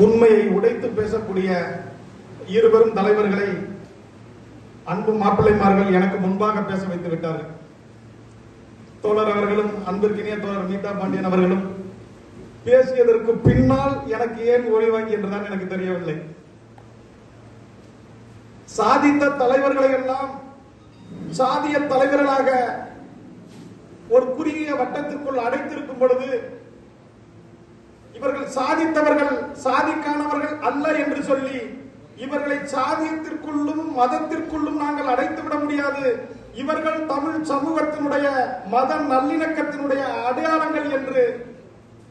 உண்மையை உடைத்து பேசக்கூடிய இருவரும் தலைவர்களை அன்பு மாப்பிள்ளைமார்கள் எனக்கு முன்பாக பேச வைத்து விட்டார்கள். தோழர் அவர்களும் அன்பிற்கினிய தோழர் நீதா பாண்டியன் அவர்களும் பேசியதற்கு பின்னால் எனக்கு ஏன் ஒளிவாங்கி என்றுதான் எனக்கு தெரியவில்லை. சாதித்த தலைவர்களை எல்லாம் சாதிய தலைவர்களாக ஒரு குறுகிய வட்டத்திற்குள் அடைத்திருக்கும் பொழுது இவர்கள் சாதித்தவர்கள் சாதிக்கானவர்கள் அல்ல என்று சொல்லி இவர்களை சாதியத்திற்குள்ளும் மதத்திற்குள்ளும் நாங்கள் அடைத்துவிட முடியாது. இவர்கள் தமிழ் சமூகத்தினுடைய மத நல்லிணக்கத்தினுடைய அடையாளங்கள் என்று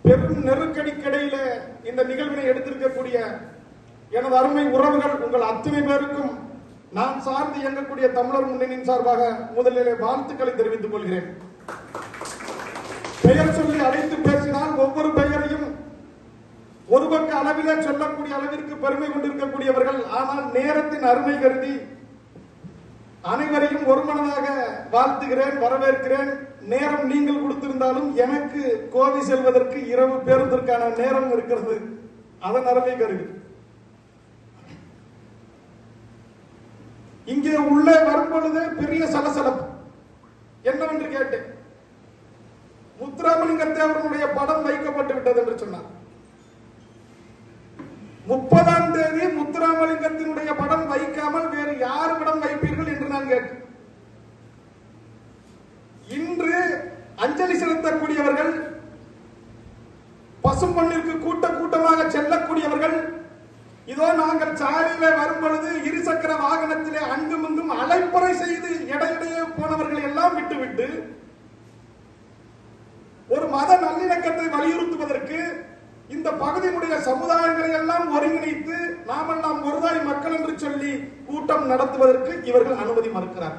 பெரும் நெருக்கடிக்கிடையில இந்த நிகழ்வினை எடுத்திருக்கக்கூடிய எனது அருமை உறவுகள் உங்கள் அத்தனை பேருக்கும் நான் சார்ந்து இயங்கக்கூடிய தமிழர் முன்னணியின் சார்பாக முதலிலே வாழ்த்துக்களை தெரிவித்துக் கொள்கிறேன். பெயர் சொல்லி அழைத்து பேசினால் ஒவ்வொரு பெயரையும் ஒரு பக்க அளவிலே சொல்லக்கூடிய அளவிற்கு பெருமை கொண்டிருக்கக்கூடியவர்கள். ஆனால் நேரத்தின் அருமை கருதி அனைவரையும் ஒருமனதாக வாழ்த்துகிறேன், வரவேற்கிறேன். நேரம் நீங்கள் கொடுத்திருந்தாலும் எனக்கு கோவை செல்வதற்கு இரவு பேருந்திற்கான நேரம் இருக்கிறது. அதன் அருமை கருதி இங்கே உள்ளே வரும் பொழுதே பெரிய சலசலப்பு என்னவென்று கேட்டேன். முத்துராமலிங்க தேவருடைய படம் வைக்கப்பட்டு விட்டது என்று சொன்னார். 30ஆம் தேதி முத்துராமலிங்கத்தினுடைய படம் வைக்காமல் வேறு யார் படம் வைப்பீர்கள் என்று நான் கேட்டேன். இன்று அஞ்சலி செலுத்தக்கூடியவர்கள், பசும்பொன்னிற்கு கூட்டமாக செல்லக்கூடியவர்கள், இதோ நாங்கள் சாலையிலே வரும் பொழுது இருசக்கர வாகனத்திலே அங்கும் இங்கும் அலைப்பறை செய்து இடையிடையே போனவர்களை எல்லாம் விட்டுவிட்டு ஒரு மத நல்லிணக்கத்தை வலியுறுத்துவதற்கு இந்த பகுதியினுடைய சமுதாயங்களை எல்லாம் ஒருங்கிணைத்து நாமெல்லாம் ஒருதாய் மக்கள் என்று சொல்லி கூட்டம் நடத்துவதற்கு இவர்கள் அனுமதி மறுக்கிறார்.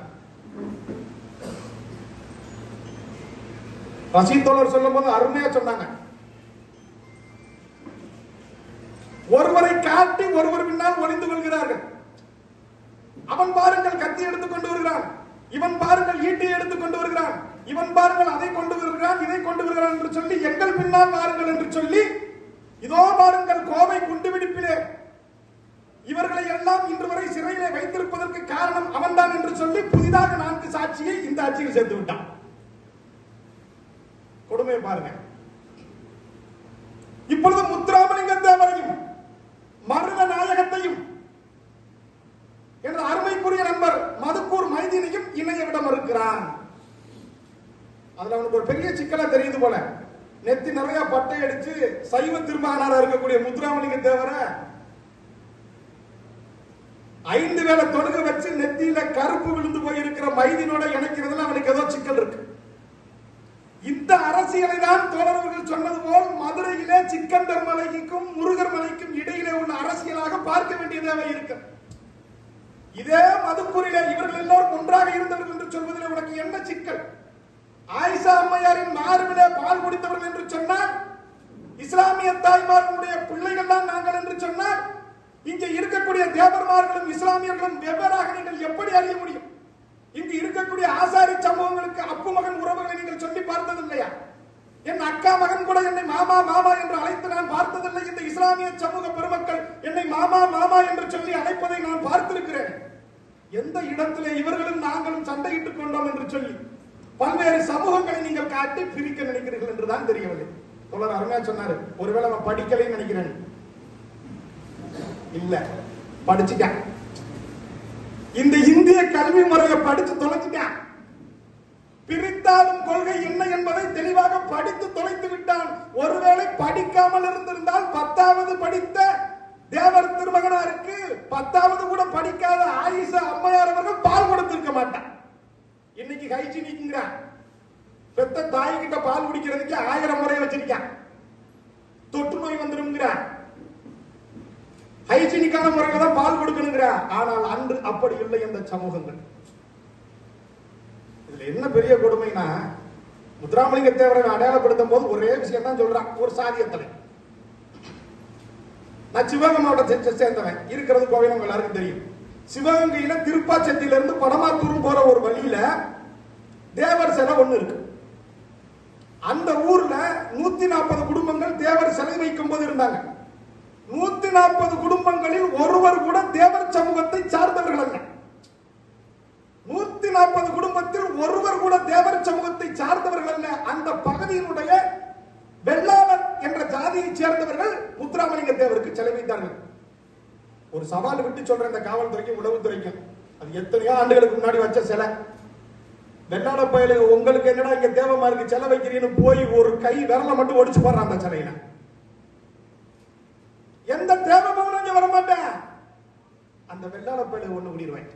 ரஷீத் தோழர் சொல்லும் போது அருமையா சொன்னாங்க. ஒருவரை காட்டி ஒருவர் பின்னால் ஒளிந்து கொள்கிறார்கள். அவன் பாருங்கள் கத்தி எடுத்துக் கொண்டு வருகிறான், இவன் பாருங்கள் ஈட்டியை எடுத்துக் கொண்டு வருகிறான், இவன் பாருங்கள் அதை கொண்டு வருகிறான், இதை கொண்டு வருகிறான் என்று சொல்லி எங்கள் பின்னால் வாருங்கள் என்று சொல்லி இதோ பாருங்கள் கோவை குண்டுவெடிப்பிலே இவர்களை எல்லாம் இன்று வரை சிறையிலே வைத்திருப்பதற்கு காரணம் அவன்தான் என்று சொல்லி புதிதாக 4 சாட்சியை இந்த ஆட்சியில் சேர்த்து விட்டான். கொடுமை பாருங்க. இப்பொழுது முத்துராமலிங்க தேவரையும் மருத நாயகத்தையும் எனது அருமைக்குரிய நண்பர் மதுக்கூர் மைதீனையும் இணைய விட மறுக்கிறான். அதுல அவனுக்கு ஒரு பெரிய சிக்கலா தெரியுது போல. நெத்தி நிறைய பட்டை அடிச்சு சைவ திருமகனாரா இருக்கக்கூடிய முத்துராமலிங்க தேவரை 5 வேளை தொடுக வச்சு நெத்தியில கருப்பு விழுந்து போயிருக்கிற மைதீனோட இணைக்கிறதுல அவனுக்கு ஏதோ சிக்கல் இருக்கு. இந்த அரசியலை தான் தோழர்கள் சொன்னது போல் மதுரையிலே சிக்கந்தர் மலைக்கும் முருகர் மலைக்கும் இடையிலே உள்ள அரசியலாக பார்க்க வேண்டிய தேவை இருக்கு. இதே மதுக்கூரிலே இவர்கள் எல்லோரும் ஒன்றாக இருந்தவர்கள் என்று சொல்வதில் உனக்கு என்ன சிக்கல்? ஆயிஷா அம்மையாரின் மார்பிலே பால் குடித்தவர்கள் என்று சொன்னார், இஸ்லாமிய தாய்மார்களுடைய பிள்ளைகள் தான் நாங்கள் என்று சொன்னார், இங்கே இருக்கக்கூடிய தேவர்மார்களும் இஸ்லாமியர்களும் வெவ்வேறாக நீங்கள் எப்படி அறிய முடியும்? இங்கு இருக்கக்கூடிய ஆசாரி சமூகங்களுக்கு அப்பு மகன் உறவுகளை நீங்கள் சொல்லி பார்த்ததில்லையா? என் அக்கா மகன் கூட என்னை மாமா மாமா என்று அழைத்து நான் பார்த்ததில்லை. இந்த இஸ்லாமிய சமூக பெருமக்கள் என்னை மாமா மாமா என்று சொல்லி அழைப்பதை நான் பார்த்திருக்கிறேன். எந்த இடத்திலே இவர்களும் நாங்களும் சண்டையிட்டுக் கொண்டோம் என்று சொல்லி பல்வேறு சமூகங்களை நீங்கள் காட்டி பிரிக்க நினைக்கிறீர்கள் என்றுதான் தெரியவில்லை. தோழர் அருமையா சொன்னாரு, ஒருவேளை அவன் படிக்கலைன்னு நினைக்கிறேன். இல்ல, படிச்சுட்டான். இந்த இந்திய கல்வி முறையை படிச்சு தொலைச்சிட்டான். பிரித்தாலும் கொள்கை என்ன என்பதை தெளிவாக படித்து தொலைத்து விட்டான். ஒருவேளை படிக்காமல் இருந்திருந்தால் 10வது படித்த தேவர் திருமகனாருக்கு 10வது கூட படிக்காத ஆயிஷா அம்மையார் அவர்கள் பால் கொடுத்திருக்க மாட்டான். இன்னைக்கு ஹைஜீனிக்ங்கிறான். பெத்த தாய் கிட்ட பால் குடிக்கிறதுக்கு 1000 முறை வச்சிருக்கான். தொற்று நோய் வந்துடும். ஹைஜீனிக்கான முறையில தான் பால் கொடுக்கணுங்கிற. ஆனால் அன்று அப்படி இல்லை இந்த சமூகங்கள். இதுல என்ன பெரிய கொடுமைனா, முத்துராமலிங்க தேவரை அடையாளப்படுத்தும் போது ஒரே விஷயம் தான் சொல்றான். ஒரு சாதிய தலைவர். நான் சிவகங்கை மாவட்டத்தை சேர்ந்தவன். இருக்கிறது கோவை நம்ம எல்லாருக்கும் தெரியும். சிவகங்கையில திருப்பாச்சத்தில இருந்து படமாத்தூர் போற ஒரு வழியில தேவர் சிலை ஒண்ணு இருக்கு. அந்த ஊர்ல 140 குடும்பங்கள் தேவர் சிலை வைக்கும் போது இருந்தாங்க. 140 குடும்பங்களில் ஒருவர் கூட தேவர் சமூகத்தை சார்ந்தவர்கள் அல்ல. 140 குடும்பத்தில் ஒருவர் கூட தேவர் சமூகத்தை சார்ந்தவர்கள் அல்ல. அந்த பகுதியினுடைய வெள்ளாளர் என்ற ஜாதியை சேர்ந்தவர்கள் முத்துராமலிங்க தேவருக்கு சிலை வைத்தார்கள். ஒரு சவால் விட்டு சொல்ற இந்த காவல்துறைக்கும் உளவுத்துறைக்கும், அது எத்தனையோ ஆண்டுகளுக்கு முன்னாடி வச்ச சிலை. வெள்ளாள பயலுக்கு உங்களுக்கு என்னடா இங்க தேவமாருக்கு சிலை வைக்கிறீன்னு போய் ஒரு கை விரல மட்டும் ஒடிச்சு போடுறான் அந்த சிலையில. எந்த தேவமும் இங்க வர மாட்டேன். அந்த வெள்ளாள பயலுக்கு ஒண்ணு முடிடுவேன்.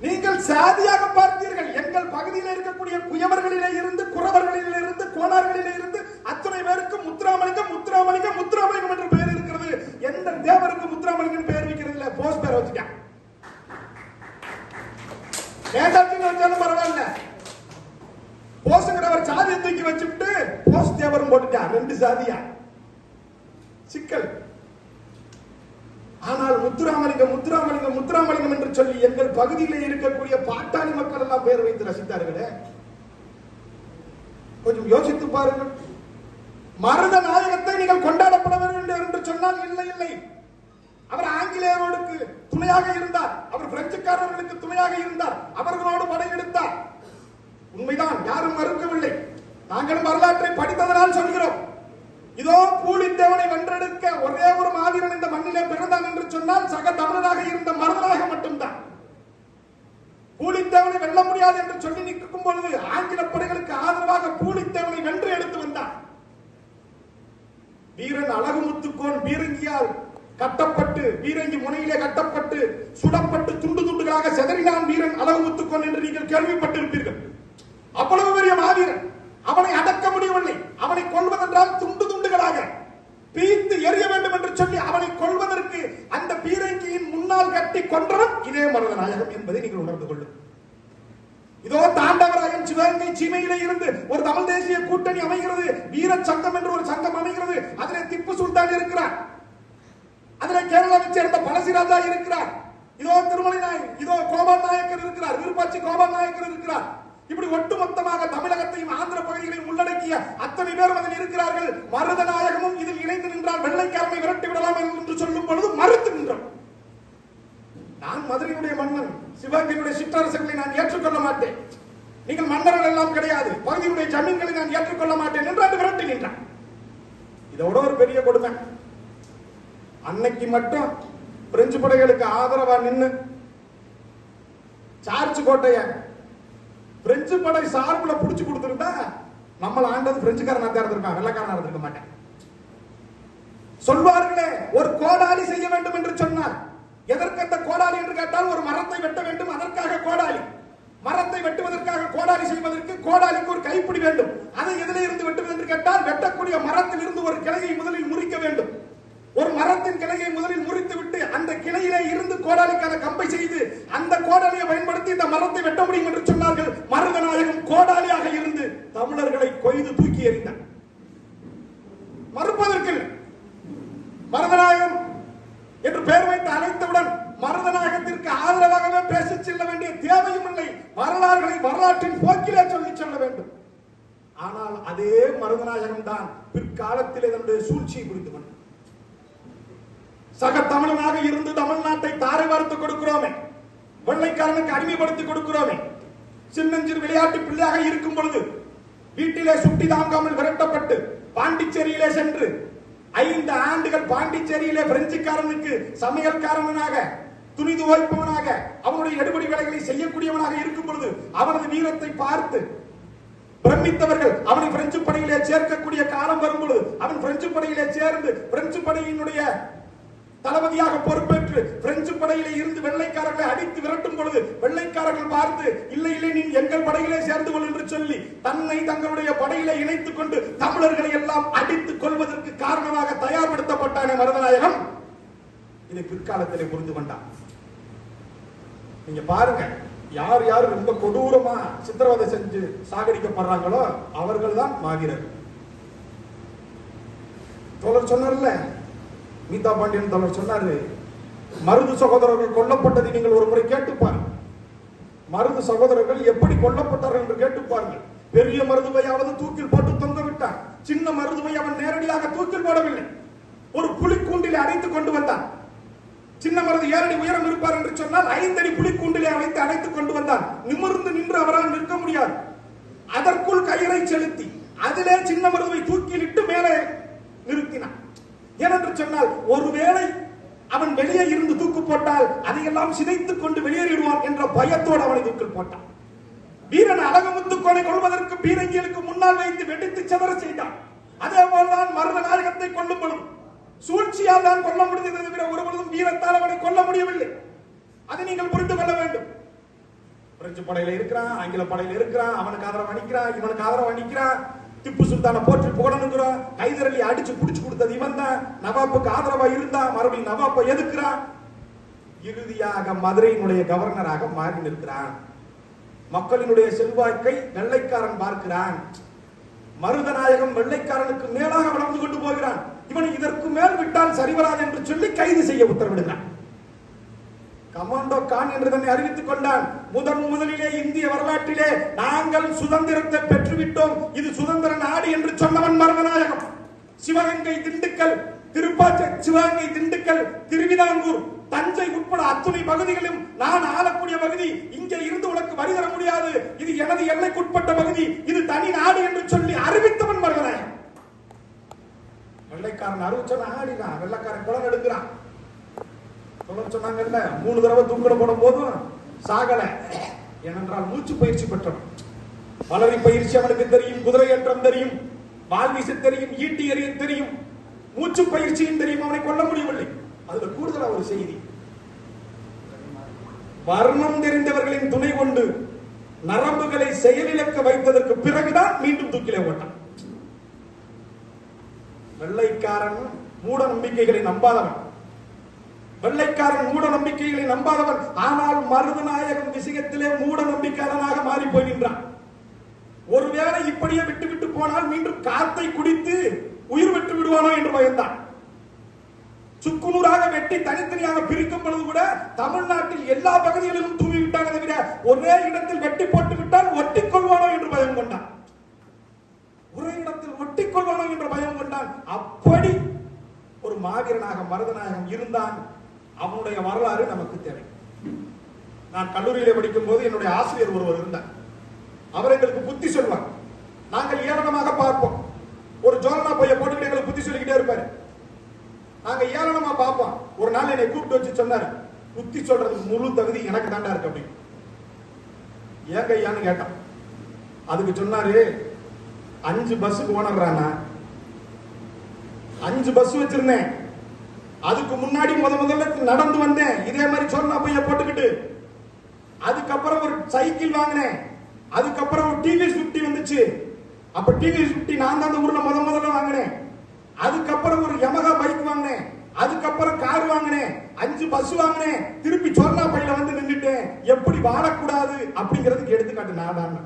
நீங்கள் சாதியாக பார்த்தீர்கள். எங்கள் பகுதியில் இருக்கக்கூடிய குயவர்களிலே இருந்து, குறவர்களிலே இருந்து, கோணார்களிலே இருந்து அத்தனை பேருக்கு முத்துராமலிங்கம் முத்துராமலிங்கம் முத்துராமலிங்கம் என்ற பெயர் இருக்கிறது. எந்த தேவருக்கு முத்துராமலிங்கம் பெயர் வைக்கிறது இல்ல, போஸ் பேர் வச்சுட்டான். வச்சாலும் பரவாயில்ல, போஸ்ங்கிறவர் சாதியை தூக்கி வச்சுட்டு போஸ் தேவரும் போட்டுட்டான். 2 சாதியா சிக்கல். ஆனால் முத்துராமலிங்கம் முத்துராமலிங்கம் முத்துராமலிங்கம் என்று சொல்லி எங்கள் பகுதியில் இருக்கக்கூடிய பாட்டாளி மக்கள் எல்லாம் பேர் வைத்து ரசித்தார்களே. கொஞ்சம் யோசித்து பாருங்கள். மருத நாயகத்தை நீங்கள் கொண்டாடப்பட வேண்டும் என்று சொன்னால் இல்லை இல்லை. அவர் ஆங்கிலேயர்களுக்கு துணையாக இருந்தார். அவர் பிரெஞ்சுக்காரர்களுக்கு துணையாக இருந்தார். அவர்களோடு படையெடுத்தார். உண்மைதான், யாரும் மறுக்கவில்லை. நாங்களும் வரலாற்றை படித்ததனால் சொல்கிறோம். இதோ பூலித்தேவனை வென்றெடுக்க ஒரே ஒரு மாவீரன் இந்த மண்ணிலே பிறந்தான் என்று சொன்னால் சக தமிழராக இருந்த மருதனாக மட்டும்தான். பூலித்தேவனை வெல்ல முடியாது என்று சொல்லி நிற்கும் பொழுது ஆங்கில படைகளுக்கு ஆதரவாக பூலித்தேவனை வென்று எடுத்து வந்தார். வீரன் அழகுமுத்துக்கோன் பீரங்கியால் கட்டப்பட்டு, பீரங்கி முனையிலே கட்டப்பட்டு சுடப்பட்டு துண்டு துண்டுகளாக செதறினான் வீரன் அழகுமுத்துக்கோன் என்று நீங்கள் கேள்விப்பட்டிருப்பீர்கள். அவ்வளவு பெரிய மாவீரன். அவனை அடக்க முடியவில்லை. அவனை கொல்வதென்றால் துண்டு துண்டுகளாக பீத்து எறிய வேண்டும் என்று சொல்லி அவனை கொல்வதற்கு அந்த பீரங்கியின் முன்னால் கட்டி கொன்றவன் இதே மருத நாயகம் என்பதை நீங்கள் உணர்ந்து கொள்ளும். இதோ தாண்டவராயன் சிவகங்கை சீமையிலே இருந்து ஒரு தமிழ் தேசிய கூட்டணி அமைகிறது. வீர சங்கம் என்று ஒரு சங்கம் அமைகிறது. அதிலே திப்பு சுல்தான் இருக்கிறார். அதிலே கேரளாவை சேர்ந்த பழசிராஜா இருக்கிறார். இதோ திருமலை நாயக், இதோ கோபால் நாயக்கர் இருக்கிறார். விருப்பாச்சி கோபால் நாயக்கர் இருக்கிறார். இப்படி ஒட்டுமொத்தமாக தமிழகத்தையும் ஆந்திர பகுதிகளையும் உள்ளடக்கிய அத்தனை பேரும் அதில் இருக்கிறார்கள். மருத நாயகமும் இதில் இணைந்து நின்றால் வெள்ளைக்காரனை விரட்டி விடலாம் என்று சொல்லும் பொழுது மறுத்து நின்றோம். நான் மதுரையுடைய மன்னன், சிவகங்கையுடைய சிற்றரசுகளை நான் ஏற்றுக்கொள்ள மாட்டேன். நீங்கள் மன்னர்கள் எல்லாம் கிடையாது, பகுதியுடைய ஜமீன்களை நான் ஏற்றுக்கொள்ள மாட்டேன் என்று அது விரட்டி நின்றான். இதோட ஒரு பெரிய கொடுமை, அன்னைக்கு மட்டும் பிரெஞ்சு படைகளுக்கு ஆதரவா நின்று சார்ஜ் கோட்டைய பிரெஞ்சு படை சார்புல புடிச்சு கொடுத்திருந்தா நம்மள ஆண்டது பிரெஞ்சுக்காரனா இருந்திருக்கான், வெள்ளக்காரனா இருந்திருக்க மாட்டேன். சொல்வார்களே, ஒரு கோடாலி செய்ய வேண்டும் என்று சொன்னார். எதற்கு அந்த கோடாலி என்று கேட்டால் ஒரு மரத்தை வெட்ட வேண்டும், அதற்காக கோடாலி. மரத்தை வெட்டுவதற்காக கோடாலி செய்வதற்கு கோடாலிக்கு ஒரு கைப்பிடி வேண்டும். அதை எதிலே இருந்து வெட்டுவது என்று கேட்டால் வெட்டக்கூடிய மரத்தில் இருந்து ஒரு கிளையை முதலில் முறிக்க வேண்டும். ஒரு மரத்தின் கிளையை முதலில் முறித்து விட்டு அந்த கிளையிலே இருந்து கோடாலிக்கான கம்பை செய்து அந்த கோடாலியை பயன்படுத்தி இந்த மரத்தை வெட்ட முடியும் என்று சொன்னார்கள். மருதநாயகம் கோடாலியாக இருந்து தமிழர்களை கொய்து தூக்கி எறிந்தார். மறுப்பதற்கு மருதநாயகம் என்று பெயர் வைத்து அழைத்தவுடன் மருதநாயகத்திற்கு ஆதரவாகவே பேசி செல்ல வேண்டிய தேவையும் இல்லை. வரலாறுகளை வரலாற்றின் போக்கிலே சொல்லி செல்ல வேண்டும். ஆனால் அதே மருதநாயகம் தான் பிற்காலத்தில் இதனுடைய சூழ்ச்சியை புரிந்து கொண்டார். சக தமிழனாக இருந்து தமிழ்நாட்டை தாரை வார்த்து கொடுக்கிறோமே, வெள்ளைக்காரனுக்கு அடிமைப்படுத்தி கொடுக்கிறோமே, சின்னஞ்சிறு விளையாட்டு பிள்ளையாக இருக்கும் பொழுது வீட்டிலே சுட்டி தாங்காமல் விரட்டப்பட்டு பாண்டிச்சேரியிலே சென்று 5 ஆண்டுகள் பாண்டிச்சேரியிலே பிரெஞ்சுக்காரனுக்கு சமையல்காரனாக, துணி துவைப்பவனாக, அவனுடைய எடுபடி வேலைகளை செய்யக்கூடியவனாக இருக்கும் பொழுது அவனது வீரத்தை பார்த்து பிரமித்தவர்கள் அவனை பிரெஞ்சு படையிலே சேர்க்கக்கூடிய காலம் வரும் பொழுது அவன் பிரெஞ்சு படையிலே சேர்ந்து பிரெஞ்சு படையினுடைய தளபதியாக பொறுப்பேற்று பிரெஞ்சு படையிலே இருந்து வெள்ளைக்காரர்களை அடித்து விரட்டும் பொழுது வெள்ளைக்காரர்கள் பார்த்து இல்லை இல்லை நீ எங்கள் படையிலே சேர்ந்து கொள் என்று சொல்லி தன்னை தங்களுடைய படையிலே இணைத்துக் கொண்டு தமிழர்களை எல்லாம் அடித்துக் கொள்வதற்கு காரணமாக தயார்படுத்தப்பட்டானே மருதநாயகம். இதை பிற்காலத்திலே புரிந்து கொண்டான். நீங்க பாருங்க, யார் யார் ரொம்ப கொடூரமா சித்திரவதை செஞ்சு சாகடிக்கப்படுறாங்களோ அவர்கள் தான் மாவீரர்கள். தோழர் சொன்னார்ல, மீதா பாண்டியன் தோழர் சொன்னாரு, மருது சகோதரர்கள் கொல்லப்பட்டதை நீங்கள் ஒரு முறை கேட்டுப்பாருங்கள். மருது சகோதரர்கள் எப்படி கொல்லப்பட்டார்கள் என்று கேட்டுப்பாருங்கள். பெரிய மருதுவையாவது தூக்கில் போட்டு தொங்க விட்டான். சின்ன மருதுவை அவன் நேரடியாக தூக்கில் போடவில்லை, ஒரு புலிக்கூண்டில் அடைத்துக் கொண்டு வந்தான். சின்ன மருது 7 அடி உயரம் இருப்பார் என்று சொன்னால் 5 அடி புலிக்கூண்டிலே அடைத்துக் கொண்டு வந்தான். நிமிர்ந்து நின்று அவரால் நிற்க முடியாது. அதற்குள் கயிறை செலுத்தி அதிலே சின்ன மருதுவை தூக்கிலிட்டு மேலே நிறுத்தினான். ஏனென்று சொன்னால் ஒருவேளை அவன் வெளியே இருந்து தூக்கு போட்டால் அதையெல்லாம் சிதைத்துக் கொண்டு வெளியேறிடுவான் என்ற பயத்தோடு அவனை தூக்கில் போட்டான். வீரன் அழகமுத்துக்கோனை கொள்வதற்கு பீரங்கிகளுக்கு முன்னால் வைத்து வெடித்து செதற செய்தான். அதே போல்தான் மருதநாயகத்தை கொல்லும் பொழுது சூழ்ச்சியால் தான் கொல்ல முடிந்தது தவிர ஒருபொழுதும் வீரத்தால் அவனை கொல்ல முடியவில்லை. அதை நீங்கள் புரிந்து கொள்ள வேண்டும். பிரெஞ்சு படையில இருக்கிறான், ஆங்கில படையில இருக்கிறான், அவனுக்கு ஆதரவு அணிக்கிறான், இவனுக்கு ஆதரவு அணிக்கிறான். திப்பு சுல்தானை போற்றி புகழனுங்கிறான். ஹைதர் அலி அடிச்சு புடிச்சு கொடுத்தது இவன் தான். நவாப்புக்கு ஆதரவா இருந்தா மறுபடியும் நவாப்பை எதுக்குறான். இறுதியாக மதுரையினுடைய கவர்னராக மாறி நிற்கிறான். மக்களினுடைய செல்வாக்கை வெள்ளைக்காரன் பார்க்கிறான். மருதநாயகம் வெள்ளைக்காரனுக்கு மேலாக வளர்ந்து கொண்டு போகிறான். இவனை இதற்கு மேல் விட்டால் சரிவராது என்று சொல்லி கைது செய்ய உத்தரவிடுகிறான். கமாண்டோ கான் என்று தன்னை அறிவித்துக் கொண்டான். முதலிலே இந்திய வரலாற்றிலே நாங்கள் சுதந்திரத்தை பெற்றுவிட்டோம், இது சுதந்திர நாடு என்று சொன்னவன் மருதநாயகம். சிவகங்கை, திண்டுக்கல், சிவகங்கை, திண்டுக்கல், திருவிதாங்கூர், தஞ்சை உட்பட அத்துணை பகுதிகளும் நான் ஆளக்கூடிய பகுதி, இங்கே இருந்து உனக்கு வரி தர முடியாது, இது எனது எல்லைக்குட்பட்ட பகுதி, இது தனி நாடு என்று சொல்லி அறிவித்தவன் மருதநாயகம். வெள்ளைக்காரன் அறிவிச்சவன் ஆடினான், வெள்ளைக்காரன் குளம் எடுக்கிறான். சொன்னாங்கல்ல 3 தடவை தூக்கில போடும் போதும் சாகல. ஏனென்றால் மூச்சு பயிற்சி பெற்றவன். வளரி பயிற்சி அவனுக்கு தெரியும், குதிரை ஏற்றம் தெரியும், வால்வீச தெரியும், ஈட்டி எறிய தெரியும், மூச்சு பயிற்சியும் தெரியும். அவனை கொல்ல முடியவில்லை. அதுல கூடுதலா ஒரு செய்தி, வர்ணம் தெரிந்தவர்களின் துணை கொண்டு நரம்புகளை செயலிழக்க வைத்ததற்கு பிறகுதான் மீண்டும் தூக்கிலே போட்டான். வெள்ளைக்காரன் மூட நம்பிக்கைகளை நம்பாதவன், வெள்ளைக்காரன் மூட நம்பிக்கைகளை நம்பாதவன். ஆனால் மருதநாயகம் விஷயத்திலே மூட நம்பிக்கையாளனாக மாறி போகின்றான். ஒருவேளை இப்படியே விட்டு போனால் மீண்டும் காத்தை குடித்து உயிர் விட்டு விடுவானோ என்று பயந்தான். சுக்குநூறாக வெட்டி தனித்தனியாக பிரிக்கும் பொழுது கூட தமிழ்நாட்டில் எல்லா பகுதிகளிலும் தூவி விட்டாங்க தவிர ஒரே இடத்தில் வெட்டி போட்டு விட்டால் ஒட்டிக் கொள்வானோ என்று பயம் கொண்டான். ஒரே இடத்தில் ஒட்டிக் கொள்வானோ என்று பயம் கொண்டான். அப்படி ஒரு மாவீரனாக மருதநாயகம் இருந்தான். அவனுடைய வரலாறு நமக்கு தேவை. நான் கல்லூரியிலே படிக்கும் போது என்னுடைய ஆசிரியர் ஒருவர் இருந்தார். அவர் எங்களுக்கு புத்தி சொல்வார். நாங்கள் ஏளனமாக பார்ப்போம். ஒரு ஜோலனா பைய போட்டுக்கிட்டு எங்களுக்கு புத்தி சொல்லிக்கிட்டே இருப்பாரு. நாங்க ஏளனமா பார்ப்போம். ஒரு நாள் என்னை கூப்பிட்டு வச்சு சொன்னாரு, புத்தி சொல்றதுக்கு முழு தகுதி எனக்கு தாண்டா இருக்கு அப்படின்னு. ஏங்க ஐயான்னு கேட்டான். அதுக்கு சொன்னாரு, 5 பஸ்ஸுக்கு ஓனர்றானா, 5 பஸ் வச்சிருந்தேன். அதுக்கு முன்னாடி முதல்ல நடந்து வந்தேன் இதே மாதிரி சொன்னா பைய போட்டுக்கிட்டு. அதுக்கப்புறம் ஒரு சைக்கிள் வாங்கினேன். அதுக்கப்புறம் ஒரு டிவிஎஸ் 50 வந்துச்சு. அப்ப டிவிஎஸ் 50 நான் தான் அந்த ஊர்ல முதல்ல வாங்கினேன். அதுக்கப்புறம் ஒரு யமகா பைக் வாங்கினேன். அதுக்கப்புறம் கார் வாங்கினேன். 5 பஸ் வாங்கினேன். திருப்பி சொன்னா பையில வந்து நின்றுட்டேன். எப்படி வாழக்கூடாது அப்படிங்கிறதுக்கு எடுத்துக்காட்டு நான் தான்.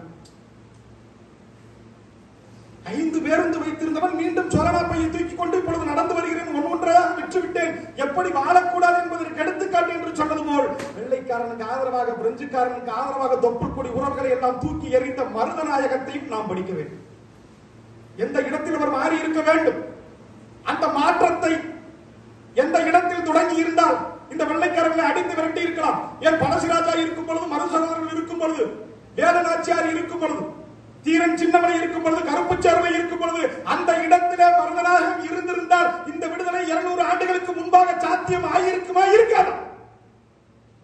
5 பேருந்து வைத்திருந்தவன் மீண்டும் சொலனா பையை தூக்கி கொண்டு இப்பொழுது நடந்து வருகிறேன், ஒன்றாக விட்டுவிட்டேன், எப்படி வாழக்கூடாது என்பதற்கு எடுத்துக்காட்டு என்று சொன்னது போல் வெள்ளைக்காரனுக்கு ஆதரவாக, பிரெஞ்சுக்காரனுக்கு ஆதரவாக தொப்புள்கொடி உறவுகளை எல்லாம் தூக்கி எறிந்த மருதநாயகத்தையும் நாம் படிக்க வேண்டும். எந்த இடத்தில் அவர் மாறி இருக்க வேண்டும், அந்த மாற்றத்தை எந்த இடத்தில் தொடங்கி இருந்தால் இந்த வெள்ளைக்காரர்களை அடித்து விரட்டி இருக்கலாம். ஏன் பழசிராஜா இருக்கும் பொழுது, மருசகோதரர்கள் இருக்கும் பொழுது, வேலநாச்சியார் இருக்கும் பொழுது, தீரன் சின்னமலை இருக்கும் பொழுது, கருப்புச்சார்வை இருக்கும் பொழுது, அந்த இடத்திலே மருதநாயகம் இருந்திருந்தால் இந்த விடுதலை 200 ஆண்டுகளுக்கு முன்பாக சாத்தியம் ஆகியிருக்குமா? இருக்காது.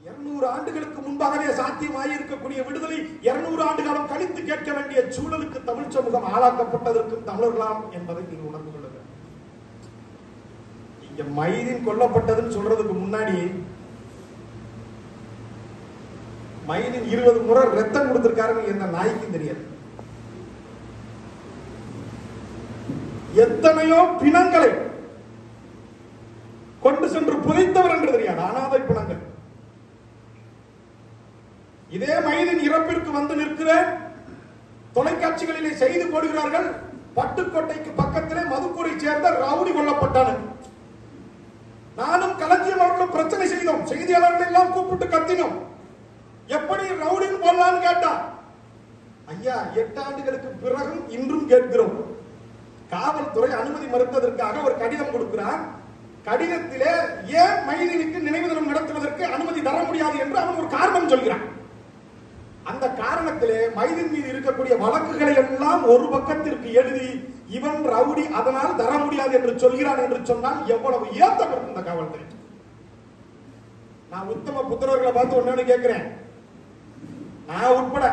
200 ஆண்டுகளுக்கு முன்பாகவே சாத்தியம் ஆகியிருக்கக்கூடிய விடுதலை 200 ஆண்டு காலம் கழித்து கேட்க வேண்டிய சூழலுக்கு தமிழ் சமூகம் ஆளாக்கப்பட்டதற்கும் தமிழர்களாம் என்பதை நீங்கள் உணர்ந்து கொள்ளுங்கள். இங்க மைதீன் கொல்லப்பட்டதுன்னு சொல்றதுக்கு முன்னாடி மைதீன் 20 முறை ரத்தம் கொடுத்திருக்காருன்னு எந்த நாய்க்கும் தெரியாது. எத்தனையோ பிணங்களை கொண்டு சென்று புதைத்தவர் என்று தெரியாது. அனாதை பிணங்கள். இதே மைதீன் இறப்பிற்கு வந்து நிற்கிற தொலைக்காட்சிகளிலே செய்து போடுகிறார்கள். பட்டுக்கோட்டைக்கு பக்கத்திலே மதுக்கூரை சேர்ந்த ரவுடி கொல்லப்பட்டான். நானும் களஞ்சியம் அவர்களும் பிரச்சனை செய்தோம். செய்தியாளர்கள் எல்லாம் கூப்பிட்டு கத்தினோம். எப்படி ரவுடின்னு போடலான்னு கேட்டா, ஐயா 8 ஆண்டுகளுக்கு கேட்கிறோம். காவல்துறை அனுமதி மறுத்ததற்காக ஒரு கடிதம் கொடுக்கிறான். கடிதத்திலே ஏன் மைதீனுக்கு நினைவு தினம் நடத்துவதற்கு அனுமதி தர முடியாது என்று அவன் ஒரு காரணம் சொல்கிறான். அந்த காரணத்திலே மைதீன் மீது இருக்கக்கூடிய வழக்குகளை எல்லாம் ஒரு பக்கத்திற்கு எழுதி இவன் ரவுடி அதனால் தர முடியாது என்று சொல்கிறான் என்று சொன்னால் எவ்வளவு ஏத்தப்படும் இந்த காவல்துறை. நான் உத்தம புத்திரர்களை பார்த்து ஒன்னு கேட்கிறேன். நான் உட்பட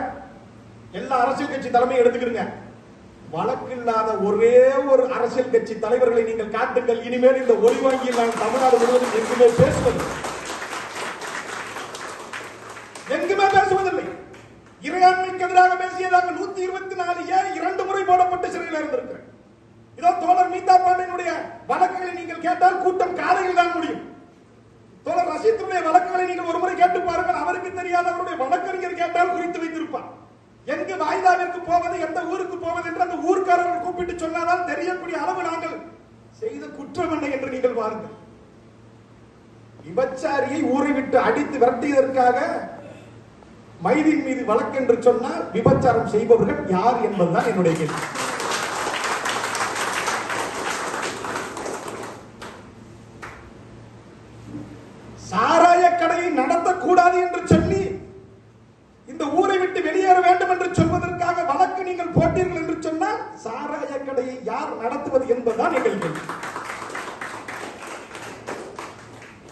எல்லா அரசியல் கட்சி தலைமையும் எடுத்துக்கிறீங்க. வழக்கு இல்லாத ஒரே ஒரு அரசியல் கட்சி தலைவர்களை நீங்கள் காட்டுங்கள். இனிமேல் இந்த ஒளிவாங்கியில் நான் தமிழ்நாடு முழுவதும் எங்குமே பேசுவதில்லை, எங்குமே பேசுவதில்லை. இறையாண்மைக்கு எதிராக பேசியதாக 124A 2 முறை போடப்பட்டு சிறையில் இருந்திருக்கிறேன். இதோ தோழர் மீதா பாண்டியனுடைய வழக்குகளை நீங்கள் கேட்டால் கூட்டம் காலையில் தான் முடியும். தோழர் ரஷீதுடைய வழக்குகளை நீங்கள் ஒரு முறை கேட்டு பாருங்கள். அவருக்கு தெரியாத அவருடைய வழக்கறிஞர் கேட்டால் குறித்து வைத்திருப்பார். எங்கு வாய்தாவிற்கு போவது, எந்த ஊருக்கு போவது என்று அந்த ஊர்க்காரர்கள் கூப்பிட்டு சொன்னாதான் தெரியக்கூடிய அளவு நாங்கள் செய்த குற்றம் என்ன என்று நீங்கள் பாருங்கள். விபச்சாரியை ஊரை விட்டு அடித்து விரட்டியதற்காக மைதீன் மீது வழக்கு என்று சொன்னால் விபச்சாரம் செய்பவர்கள் யார் என்பதுதான் என்னுடைய கேள்வி. சாராய கடையை நடத்தக்கூடாது என்று சொல்லி இந்த ஊரை விட்டு வெளியேற வேண்டும் என்று சொல்வதற்காக வழக்கு நீங்கள் போட்டீர்கள் என்று சொன்னால் சாராய கடையை யார் நடத்துவது என்பதுதான் எங்கள் கேள்வி.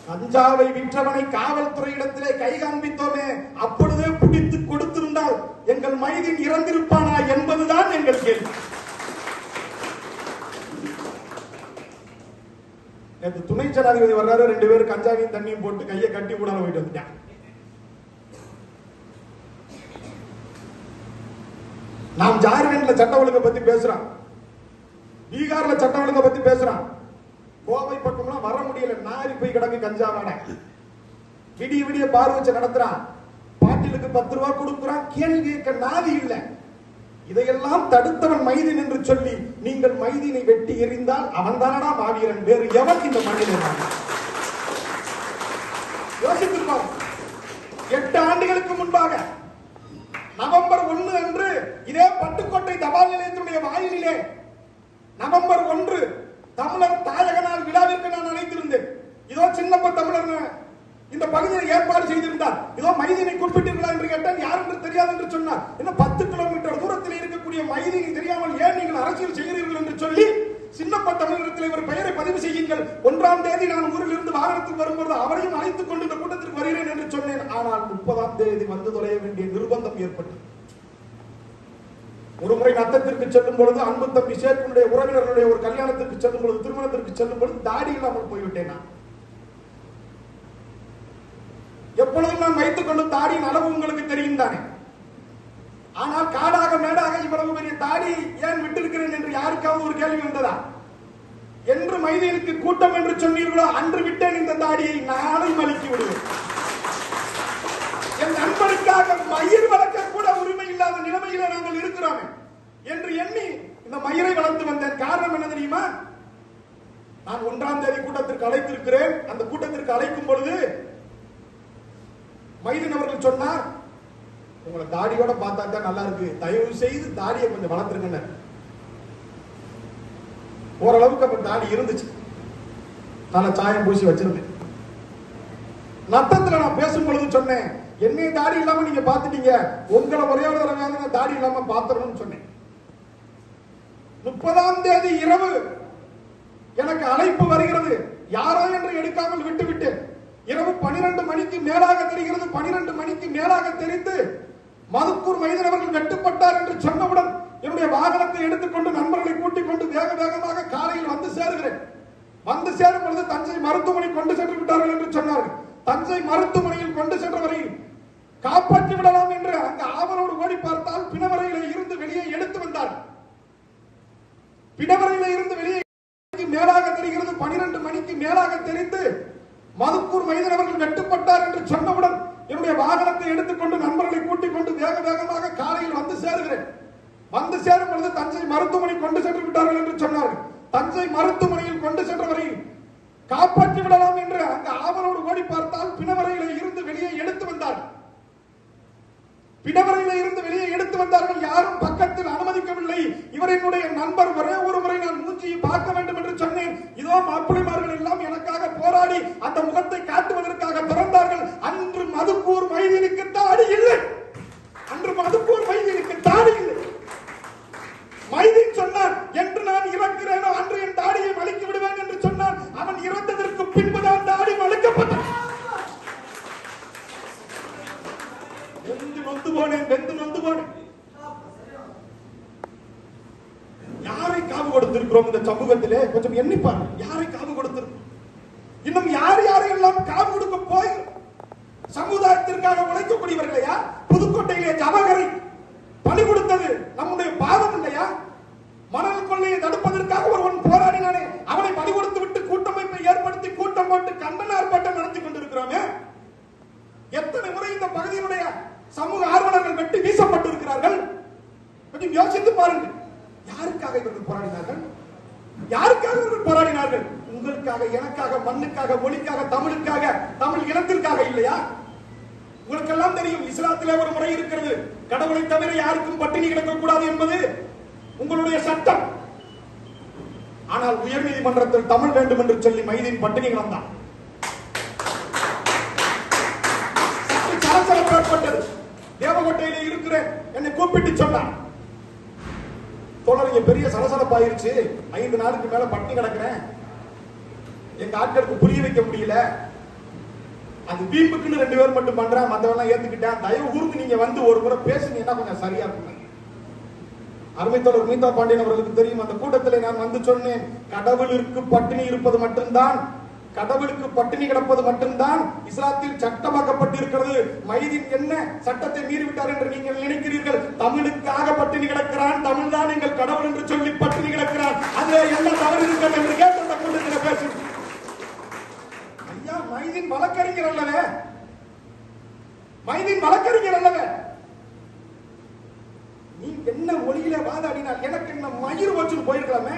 கஞ்சாவை விற்றவனை காவல்துறையிடத்திலே கை காண்பித்தோமே, அப்பொழுதே பிடித்து கொடுத்திருந்தால் எங்கள் மைதீன் இறந்திருப்பானா என்பதுதான் எங்கள் கேள்வி. துணை ஜனாதிபதி வர்றாரு, 2 பேரும் கஞ்சாவையும் தண்ணியும் போட்டு கையை கட்டி கூடாம போயிட்டு வந்துட்டான். நாம் ஜார்க்கண்ட்ல சட்ட ஒழுங்கை பத்தி பேசுறோம், பீகார்ல சட்ட ஒழுங்கை பத்தி பேசுறோம். கோவை பக்கம்லாம் வர முடியல, நாரி போய் கிடக்கு கஞ்சாவான. விடிய விடிய பார் வச்சு நடத்துறான், பாட்டிலுக்கு 10 ரூபாய் கொடுக்குறான், கேள்வி கேட்க நாதி இல்லை. இதையெல்லாம் தடுத்தவன் மைதீன் என்று சொல்லி நீங்கள் மைதீனை வெட்டி எறிந்தால் அவன் தானடா மாவீரன், வேறு எவன் இந்த மண்ணில்? யோசித்திருப்பார். 8 ஆண்டுகளுக்கு முன்பாக நவம்பர் 1 அன்று இதே பட்டுக்கோட்டை தபால் நிலையத்தினுடைய வாயிலே நவம்பர் 1 தமிழர் தாயக நாள் விழாவிற்கு நான் அழைத்திருந்தேன். இதோ சின்னப்ப தமிழர் இந்த பகுதியில் ஏற்பாடு செய்திருந்தார். இதோ மைதீனை குறிப்பிட்டீர்களா என்று கேட்டால் யார் என்று தெரியாது என்று சொன்னார். இன்னும் 10 கிலோமீட்டர் தூரத்தில் இருக்கக்கூடிய மைதீனை தெரியாமல் ஏன் நீங்கள் அரசியல் செய்கிறீர்கள் என்று சொல்லி சின்னப்ப தமிழகத்தில் ஒரு பெயரை பதிவு செய்யுங்கள், 1ஆம் தேதி நான் ஊரில் இருந்து வாகனத்தில் வரும்போது அவரையும் அழைத்துக் கொண்டு இந்த கூட்டத்திற்கு வருகிறேன் என்று சொன்னேன். ஆனால் 30ஆம் தேதி வந்து தொலைய வேண்டிய நிர்பந்தம் ஏற்பட்டது. ஒரு முறை நத்தத்திற்கு செல்லும் பொழுது அன்பு தம்பி சேக்குடைய உறவினர்களுடைய ஒரு கல்யாணத்திற்கு செல்லும் பொழுது, திருமணத்திற்கு செல்லும் பொழுது தாடி இல்லாமல் போய்விட்டேன். நான் எப்பொழுதும் நான் வைத்துக் கொண்டு தாடியின் அளவு உங்களுக்கு தெரியும் தானே. ஆனால் காடாக மேடாக இவ்வளவு பெரிய தாடி ஏன் விட்டிருக்கிறேன் என்று யாருக்காவது ஒரு கேள்வி வந்ததா? என்று மைதீனுக்கு கூட்டம் என்று சொன்னீர்களோ அன்று விட்டேன் இந்த தாடியை, நாளை மலிக்கி விடுவேன். என் நண்பனுக்காக மயிர் வளர்க்க கூட உரிமை இல்லாத நிலைமையில நாங்கள் இருக்கிறோம் என்று எண்ணி இந்த மயிரை வளர்த்து வந்தேன். காரணம் என்ன தெரியுமா? நான் 1ஆம் தேதி கூட்டத்திற்கு அழைத்திருக்கிறேன். அந்த கூட்டத்திற்கு அழைக்கும் பொழுது மைதீன் அவர்கள் சொன்னார், உங்களை தாடியோட பார்த்தா தான் நல்லா இருக்கு, தயவு செய்து தாடியை கொஞ்சம் வளர்த்துருங்க. ஓரளவுக்கு அப்ப தாடி இருந்துச்சு, நல்ல சாயம் பூசி வச்சிருந்தேன். நத்தத்துல நான் பேசும் பொழுது சொன்னேன், என்னைய தாடி இல்லாம நீங்க பாத்துட்டீங்க, உங்களை ஒரே ஒரு தடவை நான் தாடி இல்லாம பாத்துறணும்னு சொன்னேன். 30ஆம் தேதி இரவு எனக்கு அழைப்பு வருகிறது, யாரோ என்று எடுக்காமல் விட்டுவிட்டு இரவு 12 மணிக்கு மேலாக தெரிகிறது. 12 மணிக்கு மேலாக தெரிந்து மதுக்கூர் மைதீன் அவர்கள் வெட்டுப்பட்டார் என்று சொன்னவுடன் என்னுடைய வாகனத்தை எடுத்துக்கொண்டு நண்பர்களை கூட்டிக் கொண்டு வேக வேகமாக காலையில் வந்து சேருகிறேன். வந்து சேரும் பொழுது தஞ்சை மருத்துவமனை கொண்டு சென்று விட்டார்கள் என்று சொன்னார்கள். தஞ்சை மருத்துவமனையில் கொண்டு சென்றவரை காப்பாற்றி விடலாம் என்று அங்கு ஆவலோடு ஓடி பார்த்தால் பிணவரையில இருந்து வெளியே எடுத்து வந்தார். பிணவரையில இருந்து வெளியே மேலாக தெரிகிறது. 12 மணிக்கு மேலாக தெரிந்து மதுக்கூர் மைதீன் அவர்கள் வெட்டுப்பட்டார் என்று சொன்னவுடன் என்னுடைய வாகனத்தை எடுத்துக்கொண்டு நண்பர்களை கூட்டிக் கொண்டு வேக வேகமாக காலையில் வந்து சேருகிறேன். வந்து சேரும் பொழுது தஞ்சை மருத்துவமனை கொண்டு சென்று விட்டார்கள் என்று சொன்னார்கள். தஞ்சை மருத்துவமனையில் கொண்டு சென்றவரை காப்பாற்றி விடலாம் என்று அங்கு ஆவலோடு ஓடி பார்த்தால் பிணவரையில இருந்து வெளியே எடுத்து வந்தார்கள். பிணவரையில இருந்து வெளியே எடுத்து வந்தார்கள். யாரும் பக்கத்தில் அனுமதிக்கவில்லை. சொல்லி இவர் என்னுடைய நண்பர், ஒரே ஒரு முறை நான் மூஞ்சியை பார்க்க வேண்டும் என்று சொன்னேன். இதோ மாப்பிள்ளைமார்கள் எல்லாம் எனக்காக போராடி அந்த முகத்தை காட்டுவதற்காக பிறந்தார்கள். அன்று மதுக்கூர் மைதீனுக்கு தாடி இல்லை. அன்று மதுக்கூர் மைதீனுக்கு தாடி இல்லை. மைதீன் சொன்னான், என்று நான் இறக்கிறேனோ அன்று என் தாடியை வலிக்கி விடுவேன் என்று சொன்னான். அவன் இறந்ததற்கு பின்புதான் தாடி வலிக்கப்பட்டான். வெந்து நொந்து போனேன். யாரை காவு கொடுத்திருக்கிறோம் இந்த சமூகத்திலே? கொஞ்சம் எண்ணிப்பார். யாரை காவு கொடுத்திருக்கிறோம்? இன்னும் யார் யாரையெல்லாம் காவு கொடுக்க போய் சமுதாயத்திற்காக உழைக்கக்கூடியவர்களையா? புதுக்கோட்டையிலே ஜவஹரை பணி கொடுத்தது நம்முடைய பாவம் இல்லையா? மணல் கொள்ளையை தடுப்பதற்காக ஒருவன் போராடினானே, அவனை பணி கொடுத்து விட்டு கூட்டமைப்பை ஏற்படுத்தி கூட்டம் போட்டு கண்டன ஆர்ப்பாட்டம் நடத்தி கொண்டிருக்கிறோமே. எத்தனை முறை இந்த பகுதியினுடைய சமூக ஆர்வலர்கள் வெட்டி வீசப்பட்டிருக்கிறார்கள். கொஞ்சம் யோசித்து பாருங்கள். யாருக்காக இவர்கள் போராடினார்கள்? யாருக்காக இவர்கள் போராடினார்கள்? உங்களுக்காக, எனக்காக, மண்ணுக்காக, மொழிக்காக, தமிழுக்காக, தமிழ் இனத்திற்காக இல்லையா? உங்களுக்கு எல்லாம் தெரியும், இஸ்லாத்திலே ஒரு முறை இருக்கிறது, கடவுளை தவிர யாருக்கும் பட்டினி கிடக்கக்கூடாது என்பது உங்களுடைய சட்டம். ஆனால் உயர் நீதிமன்றத்தில் தமிழ் வேண்டும் என்று சொல்லி மைதீன் பட்டினி கிடந்தான். ஏற்பட்டது. தேவகோட்டையிலே இருக்கிறேன், என்னை கூப்பிட்டு சொன்னான், தோழர் பெரிய சலசலப்பாயிருச்சு, 5 நாளுக்கு மேல பட்டினி கிடக்கிறேன், எங்க ஆட்களுக்கு புரிய வைக்க முடியல, அது வீம்புக்குன்னு 2 பேர் மட்டும் பண்றான், மத்தவெல்லாம் ஏத்துக்கிட்டேன், தயவு கூர்ந்து நீங்க வந்து ஒரு முறை பேசுனீங்கன்னா கொஞ்சம் சரியா இருக்கும். அருமை தோழர் மீதா பாண்டியன் அவர்களுக்கு தெரியும், அந்த கூட்டத்தில் நான் வந்து சொன்னேன், கடவுளுக்கு பட்டினி இருப்பது மட்டும்தான், கடவுளுக்கு பட்டினி கிடப்பது மட்டும்தான் இஸ்லாத்தில் சட்டமாக்கப்பட்டு இருக்கிறது. மைதீன் என்ன சட்டத்தை மீறிவிட்டார் என்று நீங்கள் நினைக்கிறீர்கள்? தமிழுக்காக பட்டினி கிடக்கிறான், தமிழ் தான் எங்கள் கடவுள் என்று சொல்லி பட்டினி கிடக்கிறான், அதுல என்ன தவறு இருக்கிறது என்று கேட்டு அந்த கூட்டத்தில் பேசு. ஐயா, மைதீன் வழக்கறிஞர் அல்லவே, மைதீன் வழக்கறிஞர் அல்லவே. நீ என்ன மொழியில வாதாடினால் எனக்கு என்ன மயிர் வச்சு போயிருக்கலாமே.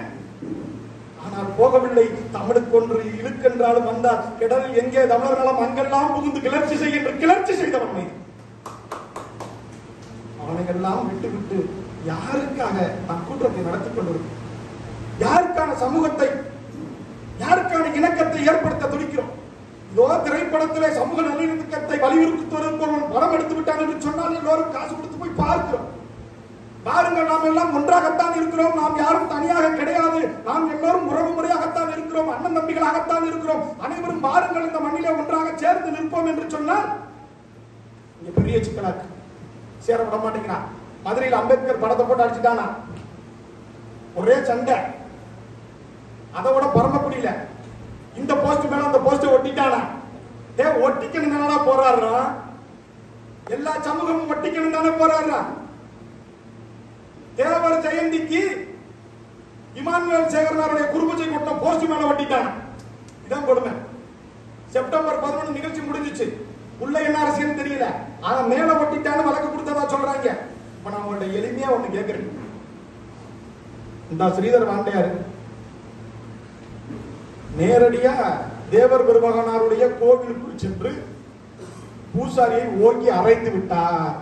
ஆனால் போகவில்லை. தமிழுக்கு ஒன்று இழுக்கென்றாலும் வந்தால் கிடலில் எங்கே தமிழர் நலம் அங்கெல்லாம் புகுந்து கிளர்ச்சி செய்கின்ற கிளர்ச்சி செய்தவன் மைதீன். அவனையெல்லாம் விட்டு விட்டு யாருக்காக நாம் கூட்டத்தை நடத்தி கொண்டிருக்கிறோம்? யாருக்கான சமூகத்தை, யாருக்கான இணக்கத்தை ஏற்படுத்த துடிக்கிறோம்? இதோ திரைப்படத்திலே சமூக நல்லிணக்கத்தை வலியுறுத்துவதற்கு ஒருவன் படம் எடுத்து விட்டான் என்று சொன்னால் எல்லோரும் காசு கொடுத்து போய் பார்க்கிறோம். பாருங்கள், நாம் எல்லாம் ஒன்றாகத்தான் இருக்கிறோம், நாம் யாரும் தனியாக கிடையாது, நாம் எல்லோரும் உறவு முறையாகத்தான் இருக்கிறோம், அண்ணன் தம்பிகளாகத்தான் இருக்கிறோம், அனைவரும் பாருங்கள் இந்த மண்ணிலே ஒன்றாக சேர்ந்து நிற்போம் என்று சொன்னால் இங்க பெரிய சிக்கலாக்கு. சேர விட மாட்டேங்கிறான். மதுரையில் அம்பேத்கர் படத்தை போட்டு அடிச்சுட்டானா, ஒரே சண்டை. அதை விட பரமக்குடியில இந்த போஸ்ட் மேல அந்த போஸ்ட ஒட்டிட்டானா, ஒட்டிக்கணும் தானே போராடுறா, எல்லா சமூகமும் ஒட்டிக்கணும் தானே போராடுறா. தேவர் ஜெயந்திக்கு இமானுவேல் சேகரனாருடைய குருபூஜை கூட்டம் போஸ்ட் மேல ஒட்டிட்டான். இதான் கொடுமை. செப்டம்பர் 11 நிகழ்ச்சி முடிஞ்சிச்சு, உள்ள என்ன அரசியல் தெரியல, ஆனா மேல ஒட்டிட்டான்னு வழக்கு கொடுத்ததா சொல்றாங்க. இப்ப நான் உங்கள்ட்ட எளிமையா ஒண்ணு கேட்கிறேன். இந்த ஸ்ரீதர் வாண்டையாரு நேரடியா தேவர் பெருமகனாருடைய கோவிலுக்குள் சென்று பூசாரியை ஓங்கி அரைத்து விட்டார்.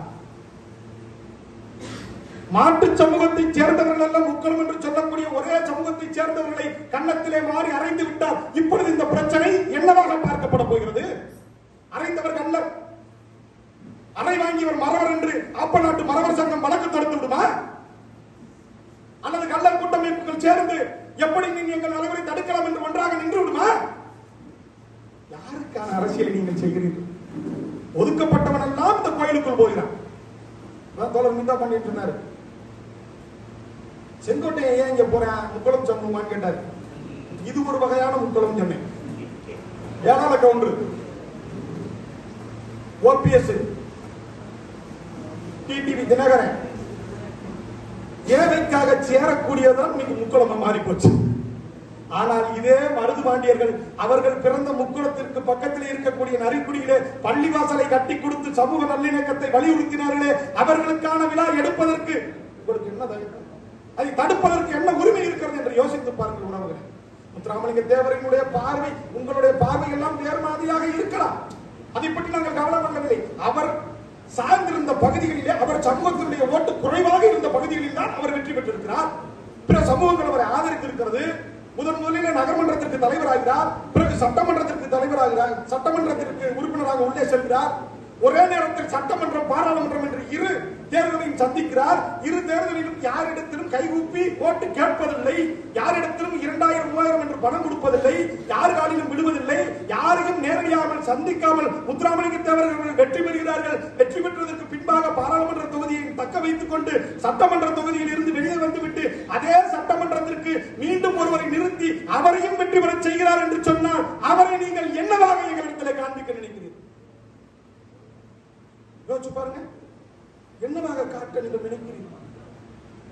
மாட்டு சமூகத்தை சேர்ந்தவர்கள் எல்லாம் முக்கணும் என்று சொல்லக்கூடிய ஒரே சமூகத்தை சேர்ந்தவர்களை கன்னத்திலே மாறி அறைந்து விட்டார். இப்பொழுது இந்த பிரச்சனை என்னவாக பார்க்கப்பட போகிறது? அறைந்தவர் கண்ணர், அறை வாங்கியவர் மறவர் என்று ஆப்ப நாட்டு மறவர் சங்கம் வழக்கு தொடுத்து விடுமா? அல்லது கள்ளர் கூட்டமைப்புகள் சேர்ந்து எப்படி நீங்கள் நலவரை தடுக்கலாம் என்று ஒன்றாக நின்று விடுமா? யாருக்கான அரசியலை நீங்கள் செய்கிறீர்கள்? ஒதுக்கப்பட்டவன் எல்லாம் இந்த கோயிலுக்குள் போகிறான். தோழர் மீதா பண்ணிட்டு இருந்தாரு, செங்கோட்டையை ஏன் இங்க போறேன், முக்குளம் சமூகமான்னு கேட்டாரு. இது ஒரு வகையான முக்குளம் சொன்னேன். ஏழால கவுண்டர் ஓபிஎஸ், டிடிவி தினகரன் ஏழைக்காக சேரக்கூடியதான் இன்னைக்கு முக்குளமா மாறி போச்சு. ஆனால் இதே மருது பாண்டியர்கள் அவர்கள் பிறந்த முக்குளத்திற்கு பக்கத்தில் இருக்கக்கூடிய நரிக்குடியிலே பள்ளிவாசலை கட்டி கொடுத்து சமூக நல்லிணக்கத்தை வலியுறுத்தினார்களே, அவர்களுக்கான விழா எடுப்பதற்கு உங்களுக்கு என்ன தயக்கம்? அதை தடுப்பதற்கு என்ன உரிமை இருக்கிறது என்று யோசித்து பாருங்கள். உறவுகளே, முத்துராமலிங்க தேவரினுடைய பார்வை உங்களுடைய பார்வை எல்லாம் வேறு மாதிரியாக இருக்கலாம், அதை பற்றி நாங்கள் கவலைப்படவில்லை. அவர் சார்ந்திருந்த பகுதிகளிலே, அவர் சமூகத்தினுடைய ஓட்டு குறைவாக இருந்த பகுதிகளில் தான் அவர் வெற்றி பெற்றிருக்கிறார். பிற சமூகங்கள் அவரை ஆதரித்திருக்கிறது. முதலில் நகர்மன்றத்திற்கு தலைவராகிறார், பிறகு சட்டமன்றத்திற்கு தலைவராகிறார், சட்டமன்றத்திற்கு உறுப்பினராக உள்ளே செல்கிறார். ஒரே நேரத்தில் சட்டமன்றம், பாராளுமன்றம் என்று இரு தேர்தலையும் சந்திக்கிறார். இரு தேர்தலிலும் யாரிடத்திலும் கைகூப்பி ஓட்டு கேட்பதில்லை, யாரிடத்திலும் 2000 3000 என்று பணம் கொடுப்பதில்லை, யார் காலிலும் விடுவதில்லை, யாரையும் நேரடியாக சந்திக்காமல் முத்துராமலிங்க தேவர் அவர்கள் வெற்றி பெறுகிறார்கள். வெற்றி பெற்றதற்கு பின்பாக பாராளுமன்ற தொகுதியை தக்க வைத்துக் கொண்டு சட்டமன்ற தொகுதியில் இருந்து வெளியே வந்துவிட்டு அதே சட்டமன்றத்திற்கு மீண்டும் ஒருவரை நிறுத்தி அவரையும் வெற்றி பெற செய்கிறார் என்று சொன்னால் அவரை நீங்கள் என்னவாக எங்களிடத்தில் காண்பிக்க நினைக்கிறீர்கள்? யோசிச்சு பாருங்க, என்னவாக காட்ட நீங்கள் நினைக்கிறீர்கள்?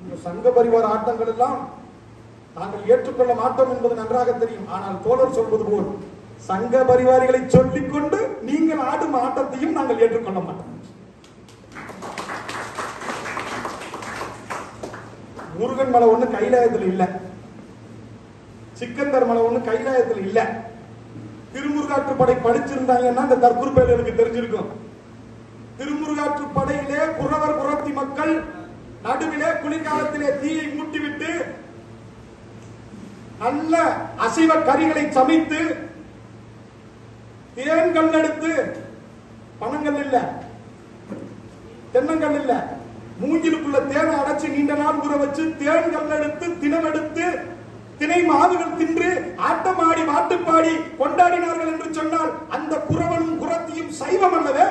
இந்த சங்க பரிவார ஆட்டங்கள் எல்லாம் நாங்கள் ஏற்றுக்கொள்ள மாட்டோம் என்பது நன்றாக தெரியும். ஆனால் தோழர் சொல்வது போல் சங்க பரிவாரிகளை சொல்லிக் கொண்டு நீங்கள் ஆடும் ஆட்டத்தையும் நாங்கள் ஏற்றுக்கொள்ள மாட்டோம். முருகன் மலை ஒண்ணு கைலாயத்தில் இல்ல, சிக்கந்தர் மலை ஒண்ணு கைலாயத்தில் இல்ல. திருமுருகாற்றுப்படை படிச்சிருந்தாங்கன்னா இந்த தற்குறிப்பேர்களுக்கு தெரிஞ்சிருக்கும். திருமுருகாற்றுப்படையிலே குறவர் குறத்தி மக்கள் நடுவிலே குளிர்காலத்திலே தீயை மூட்டிவிட்டு நல்ல அசைவ கறிகளை சமைத்து தேன்கள் எடுத்து, பணங்கள் இல்ல, தென்னங்கள் இல்ல, மூங்கிலுக்குள்ள தேனை அடைச்சு நீண்ட நாள் ஊற வச்சு தேன்கள் எடுத்து தினம் எடுத்து தினை மாவுகள் தின்று ஆட்டமாடி வாட்டுப்பாடி கொண்டாடினார்கள் என்று சொன்னால் அந்த குறவனும் குறத்தியும் சைவம் அல்லவே?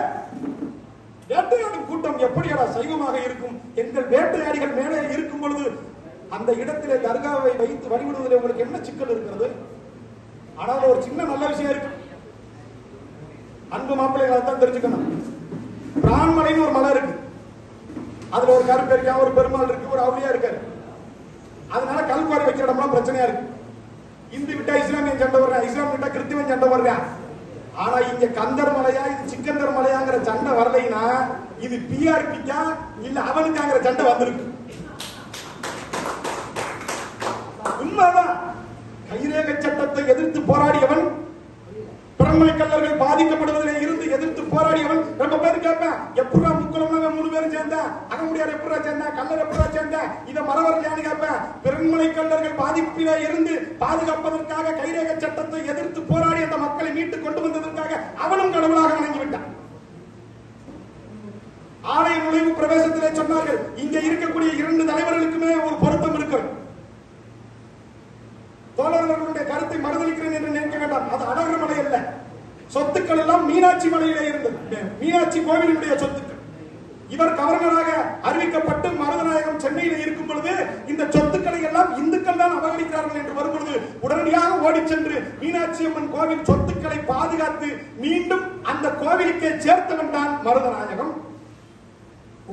வேட்டையாடும் கூட்டம் எப்படியா சைவமாக இருக்கும்? எங்கள் வேட்டையாடிகள் மேலே இருக்கும் பொழுது அந்த இடத்திலே தர்காவை வைத்து வழிபடுவதில் உங்களுக்கு என்ன சிக்கல் இருக்கிறது? ஆனால் ஒரு சின்ன நல்ல விஷயம் இருக்கு, அன்பு மாப்பிள்ளைகளை தான் தெரிஞ்சுக்கணும். பிரான்மலைன்னு ஒரு மலை இருக்கு, அதுல ஒரு கருப்பெருக்கா, ஒரு பெருமாள் இருக்கு, ஒரு அவுளியா இருக்காரு. அதனால கல்குவாரி வைக்கிற இடம்லாம் பிரச்சனையா இருக்கு. இந்து விட்டா இஸ்லாமியன் சண்டை வர்றேன், இஸ்லாம் விட்டா கிறிஸ்துவன் சண்டை வர்றேன். ஆனா இங்க கந்தர் மலையா இது சிக்கந்தர் மலையாங்கிற சண்டை வரலைன்னா இது பிஆர்பிக்கா இல்ல அவனுக்காங்கிற சண்டை வந்திருக்கு. உண்மைதான். கைரேக சட்டத்தை எதிர்த்து போராடியவன், பிறன்மலை கல்லர்கள் பாதிக்கப்படுவதிலே இருந்து எதிர்த்து போராடியவன். ரொம்ப பேர் கேட்பேன், எப்படா முக்குளம் 3 பேரும் சேர்ந்தா, அகமுடியார் எப்படா சேர்ந்தா, கல்லர் எப்படா சேர்ந்தா, இதை மறவரையான்னு கேட்பேன். பிறன்மலை கல்லர்கள் பாதிப்பிலே இருந்து பாதுகாப்பதற்காக கைரேக சட்டத்தை எதிர்த்து போராடி அந்த மக்களை மீட்டு கொண்டு வந்ததற்காக அவனும் கடவுளாக வணங்கிவிட்டான். ஆலய நுழைவு பிரவேசத்திலே சொன்னார்கள், இங்க இருக்கக்கூடிய 2 தலைவர்களுக்குமே ஒரு பொருத்தம் இருக்கிறது. தோழர்களுடைய கருத்தை மறுதளிக்கிறேன் என்று நினைக்க வேண்டாம். அது அழகர் மலை அல்ல, சொத்துக்கள் எல்லாம் மீனாட்சி மலையிலே இருந்தது, மீனாட்சி கோவிலுடைய சொத்துக்கள். இவர் கவர்னராக அறிவிக்கப்பட்டு மருதநாயகம் சென்னையில் இருக்கும் பொழுது இந்த சொத்துக்களை எல்லாம் இந்துக்கள் தான் அபகரிக்கிறார்கள் என்று வரும்பொழுது உடனடியாக ஓடி சென்று மீனாட்சி அம்மன் கோவில் சொத்துக்களை பாதுகாத்து மீண்டும் அந்த கோவிலுக்கே சேர்த்தவன் தான் மருதநாயகம்.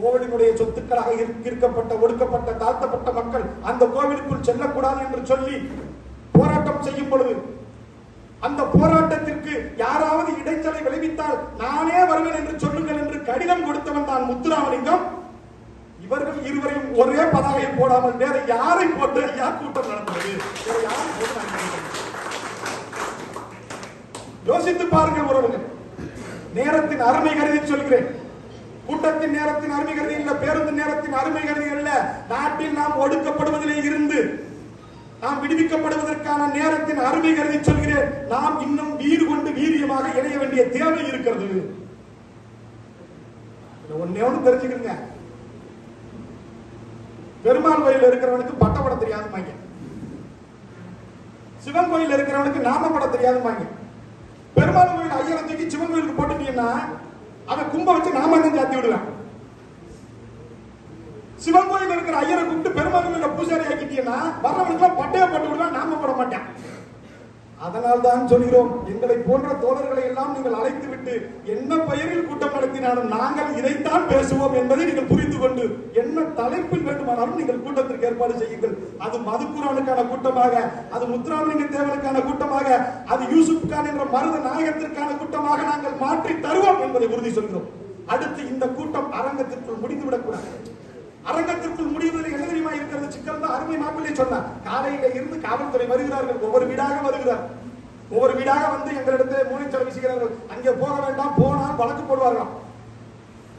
கோவிலினுடைய சொத்துக்களாக இருக்கப்பட்ட ஒடுக்கப்பட்ட தாழ்த்தப்பட்ட மக்கள் அந்த கோவிலுக்குள் செல்லக்கூடாது என்று சொல்லி போராட்டம் செய்யும் பொழுது அந்த போராட்டத்திற்கு யாராவது இடைஞ்சலை விளைவித்தால் நானே வருவேன் என்று சொல்லுங்கள் என்று கடிதம் கொடுத்தவன் தான் முத்துராமலிங்கம். இவர்கள் இருவரையும் ஒரே பதாகையில் போடாமல் வேற யாரை போட்டு கூட்டம் நடந்தது? யோசித்து பாருங்கள் உறவுகள். நேரத்தின் அருமை கருதி சொல்கிறேன். கூட்டத்தின் நேரத்தின் அருமை கருதி இல்ல, பேருந்து நேரத்தின் அருமை கருதி அல்ல. நாட்டில் நாம் ஒடுக்கப்படுவதிலே இருந்து நாம் விடுவிக்கப்படுவதற்கான நேரத்தின் அருமை கருதி சொல்கிறேன். நாம் இன்னும் வீறு கொண்டு வீரியமாக இணைய வேண்டிய தேவை இருக்கிறது. ஒன்னே ஒன்று தெரிஞ்சுக்கிறீங்க, பெருமாள் கோயில் இருக்கிறவனுக்கு பட்டப்பட தெரியாதுமாங்க, சிவன் கோயில் இருக்கிறவனுக்கு நாமப்பட தெரியாதுமாங்க. பெருமாள் கோயில் ஐயரை தூக்கி சிவன் கோயிலுக்கு போட்டுட்டீங்கன்னா அவன் கும்ப வச்சு நாம சாத்தி விடுவான். சிவன் கோயில் இருக்கிற ஐயரை கூப்பிட்டு பெருமாள் கோயில பூசாரி ஆக்கிட்டீங்கன்னா வர்றவனுக்கு பட்டையை போட்டு விடுவான், நாம போட மாட்டான். அதனால் தான் சொல்கிறோம், எங்களை போன்ற தோழர்களை எல்லாம் நீங்கள் அழைத்து விட்டு என்ன பெயரில் கூட்டம் நடத்தினாலும் நாங்கள் இதைத்தான் பேசுவோம் என்பதை நீங்கள் புரிந்து கொண்டு என்ன தலைப்பில் வேண்டுமானாலும் நீங்கள் கூட்டத்திற்கு ஏற்பாடு செய்யுங்கள். அது மதுக்குரானுக்கான கூட்டமாக, அது முத்துராமலிங்க தேவனுக்கான கூட்டமாக, அது யூசுப் கான் என்ற மருத நாயகத்திற்கான கூட்டமாக நாங்கள் மாற்றி தருவோம் என்பதை உறுதி சொல்கிறோம். அடுத்து இந்த கூட்டம் அரங்கத்திற்குள் முடிந்துவிடக் கூடாது. அரங்கத்திற்குள் முடிவதில் என்ன தெரியுமா இருக்கிறது சிக்கல் தான். அருமை மாப்பிள்ளை சொன்னார், காலையில இருந்து காவல்துறை வருகிறார்கள், ஒவ்வொரு வீடாக வருகிறார், ஒவ்வொரு வீடாக வந்து எங்களிடத்தில் மூளைச்சலவை செய்கிறார்கள். அங்கே போக வேண்டாம், போனால் வழக்கு போடுவார்கள்.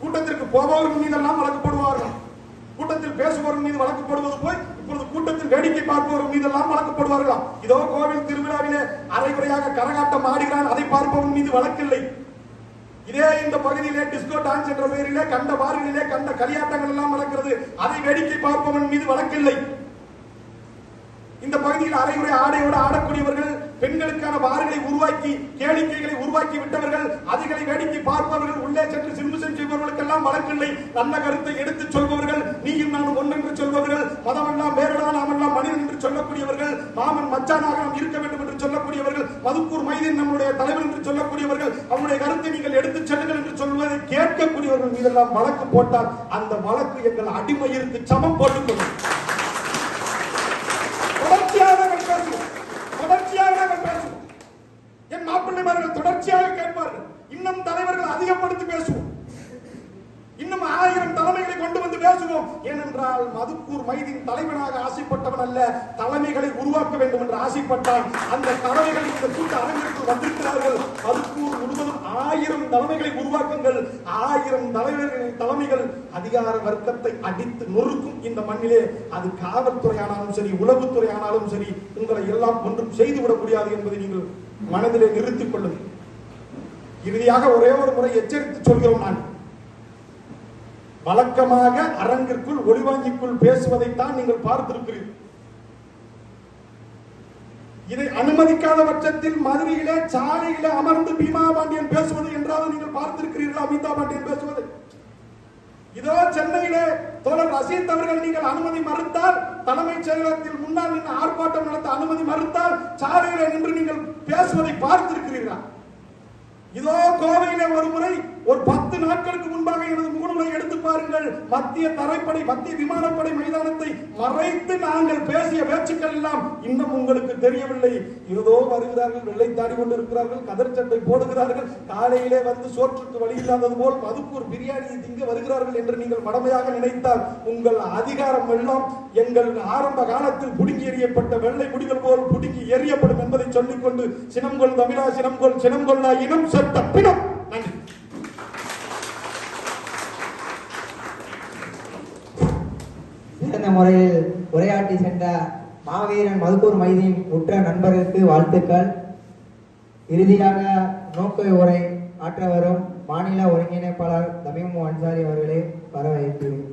கூட்டத்திற்கு போபவர்கள் மீதெல்லாம் வழக்கு போடுவார்கள். கூட்டத்தில் பேசுபவர்கள் மீது வழக்கு போடுவது போய் இப்பொழுது கூட்டத்தில் வேடிக்கை பார்ப்பவர்கள் மீதெல்லாம் வழக்கு போடுவார்களாம். இதோ கோவில் திருவிழாவிலே அரைகுறையாக கரகாட்டம் ஆடுகிறான், அதை பார்ப்பவன் மீது வழக்கில்லை. இதே இந்த பகுதியிலே டிஸ்கோ டான்ஸ் என்ற பெயரிலே கண்ட பார்களிலே கண்ட களியாட்டங்கள் எல்லாம் நடக்கிறது, அதை வேடிக்கை பார்ப்பவன் மீது வழக்கில்லை. இந்த பகுதியில் அரைகுறை ஆடையோடு ஆடக்கூடியவர்கள், பெண்களுக்கான பார்களை உருவாக்கி கேளிக்கைகளை உருவாக்கி விட்டவர்கள், அதிகளை வேடிக்கை பார்ப்பவர்கள், உள்ளே சென்று சிறுமிசம் செய்பவர்களுக்கெல்லாம் வழக்கில்லை. நல்ல கருத்தை எடுத்துச் சொல்பவர்கள், நீயும் நானும் ஒன்றென்று சொல்பவர்கள், மதமெல்லாம் வேறடா நாமெல்லாம் மனிதன் என்று சொல்லக்கூடியவர்கள், மாமன் மச்சானாக நாம் இருக்க வேண்டும் என்று சொல்லக்கூடியவர்கள், மதுக்கூர் மைதீன் நம்முடைய தலைவர் என்று சொல்லக்கூடியவர்கள், அவனுடைய கருத்தை நீங்கள் எடுத்துச் செல்லுங்கள் என்று சொல்வதை கேட்கக்கூடியவர்கள் மீதெல்லாம் வழக்கு போட்டால் அந்த வழக்கு எங்கள் அடிமையிற்கு சமம் போட்டுக்கொள்ளும். என் மாப்பிள்ளைமார்கள் தொடர்ச்சியாக கேட்பார்கள், இன்னும் தலைவர்கள் அதிகப்படுத்தி பேசுவோம், இன்னும் 1000 தலைமைகளை கொண்டு வந்து பேசுவோம். ஏனென்றால் மதுக்கூர் மைதீன் தலைவனாக ஆசைப்பட்டவன் அல்ல, தலைமைகளை உருவாக்க வேண்டும் என்று ஆசைப்பட்டான். அந்த தலைமைகள் இந்த கூட்ட அரங்கிற்கு வந்திருக்கிறார்கள். மதுக்கூர் முழுவதும் 1000 தலைமைகளை உருவாக்குங்கள். 1000 தலைமைகள் அதிகார வர்க்கத்தை அடித்து நொறுக்கும் இந்த மண்ணிலே. அது காவல்துறை ஆனாலும் சரி, உளவுத்துறை ஆனாலும் சரி, உங்களை எல்லாம் ஒன்றும் செய்துவிட முடியாது என்பதை நீங்கள் மனதிலே நிறுத்திக் கொள்ளுங்கள். இறுதியாக ஒரே ஒரு முறை எச்சரித்து சொல்கிறோம். நான் வழக்கமாக அரங்கிற்குள் ஒளிவாங்கிக்குள் பேசுவதைத்தான் நீங்கள் பார்த்திருக்கிறீர்கள். இதை அனுமதிக்காத பட்சத்தில் மதுரையிலே சாலையிலே அமர்ந்து பீமா பாண்டியன் பேசுவது என்றாலும் நீங்கள் பார்த்திருக்கிறீர்களா? அமிதா பாண்டியன் பேசுவது. இதோ சென்னையிலே தோழர் ரசீத் அவர்கள் நீங்கள் அனுமதி மறுத்தால், தலைமைச் செயலகத்தில் முன்னால் நின்று ஆர்ப்பாட்டம் நடத்த அனுமதி மறுத்தால், சாலையிலே நின்று நீங்கள் பேசுவதை பார்த்திருக்கிறீர்களா? இதோ கோவையிலே ஒரு முறை ஒரு 10 நாட்களுக்கு முன்பாக எனது முகநூலை எடுத்து பாருங்கள். மத்திய தரைப்படை, மத்திய விமானப்படை மைதானத்தை மறைத்து நாங்கள் பேசிய பேச்சுக்கள் எல்லாம் இன்னும் உங்களுக்கு தெரியவில்லை. ஏதோ வருகிறார்கள், வெள்ளை தாடி கொண்டு இருக்கிறார்கள், கதர் சட்டை போடுகிறார்கள், காலையிலே வந்து சோற்றுக்கு வழி இல்லாதது போல் மதுக்கூர் பிரியாணியை திங்க வருகிறார்கள் என்று நீங்கள் மடமையாக நினைத்தால் உங்கள் அதிகாரம் எல்லாம் எங்கள் ஆரம்ப காலத்தில் புடுங்கி எறியப்பட்ட வெள்ளை முடிகள் போல் புடுங்கி எறியப்படும் என்பதை சொல்லிக்கொண்டு, சினம்கொள் தமிழா சினம்கொள், சினம்கொள்ளா இனம் சட்ட பிணம். நன்றி. சிறந்த முறையில் உரையாற்றி சென்ற மாவீரன் மதுக்கூர் மைதீன் உற்ற நண்பர்களுக்கு வாழ்த்துக்கள். இறுதியாக நோக்க உரை ஆற்ற வரும் மாநில ஒருங்கிணைப்பாளர் தமீம் அன்சாரி அவர்களை வரவேற்கிறேன்.